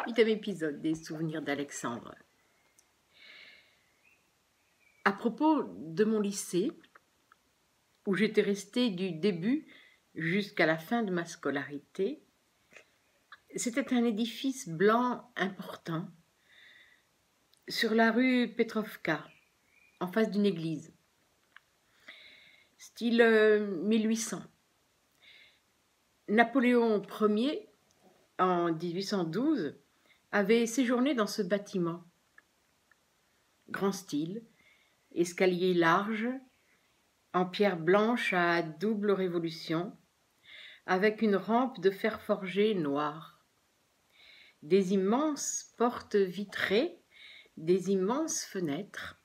8e épisode des souvenirs d'Alexandre. À propos de mon lycée, où j'étais restée du début jusqu'à la fin de ma scolarité, c'était un édifice blanc important sur la rue Petrovka, en face d'une église, style 1800. Napoléon Ier, en 1812, avait séjourné dans ce bâtiment. Grand style, escalier large, en pierre blanche à double révolution, avec une rampe de fer forgé noir. Des immenses portes vitrées, des immenses fenêtres.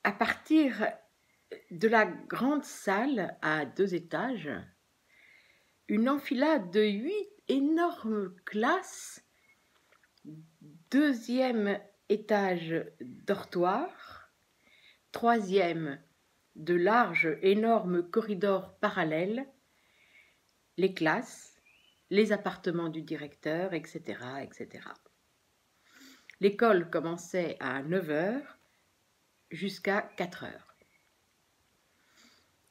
À partir de la grande salle à 2 étages, une enfilade de 8 énormes classes, 2e étage dortoir, 3e de larges énormes corridors parallèles, les classes, les appartements du directeur, etc., etc. L'école commençait à 9 heures jusqu'à 4 heures.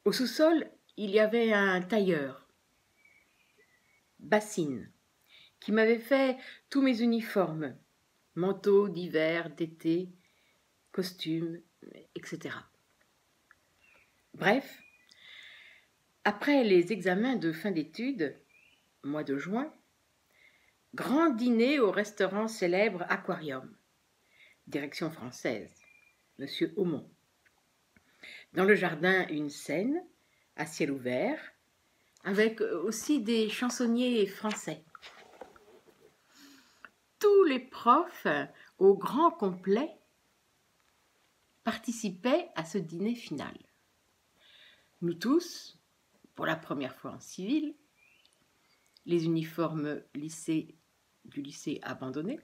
Au sous-sol, il y avait un tailleur, Bassine, qui m'avait fait tous mes uniformes, manteaux d'hiver, d'été, costumes, etc. Bref, après les examens de fin d'études, mois de juin, grand dîner au restaurant célèbre Aquarium, direction française, Monsieur Aumont. Dans le jardin, une scène à ciel ouvert, avec aussi des chansonniers français. Tous les profs, au grand complet, participaient à ce dîner final. Nous tous, pour la première fois en civil, les uniformes du lycée abandonnés,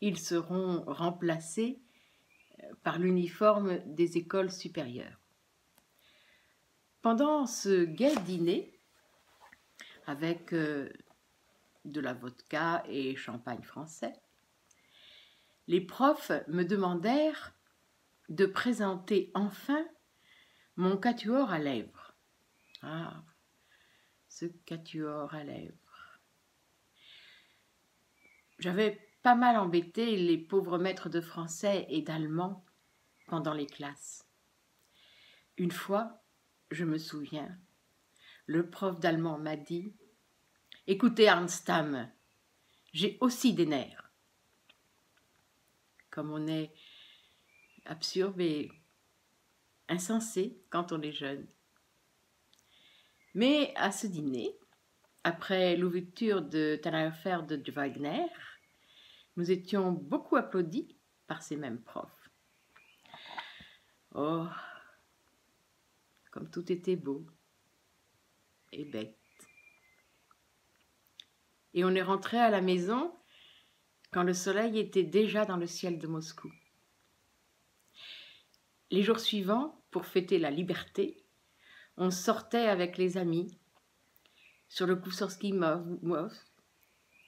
ils seront remplacés par l'uniforme des écoles supérieures. Pendant ce gai dîner, avec de la vodka et champagne français, les profs me demandèrent de présenter enfin mon quatuor à lèvres. Ah, ce quatuor à lèvres. J'avais pas mal embêté les pauvres maîtres de français et d'allemand pendant les classes. Une fois, je me souviens, le prof d'allemand m'a dit « Écoutez, Arnstam, j'ai aussi des nerfs. » Comme on est absurde et insensé quand on est jeune. Mais à ce dîner, après l'ouverture de Tannhäuser de Wagner, nous étions beaucoup applaudis par ces mêmes profs. Oh, comme tout était beau et bête. Et on est rentré à la maison quand le soleil était déjà dans le ciel de Moscou. Les jours suivants, pour fêter la liberté, on sortait avec les amis sur le Koussorski Mov,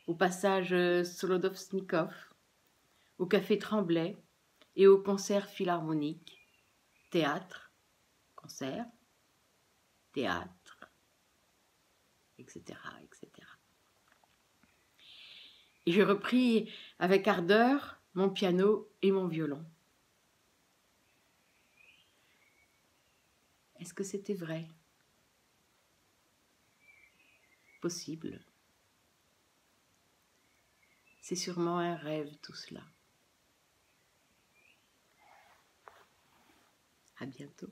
au passage Solodovnikov, au café Tremblay et au concert philharmonique, théâtre, concert, théâtre, etc., etc. Et je repris avec ardeur mon piano et mon violon. Est-ce que c'était vrai? Possible. C'est sûrement un rêve tout cela. À bientôt.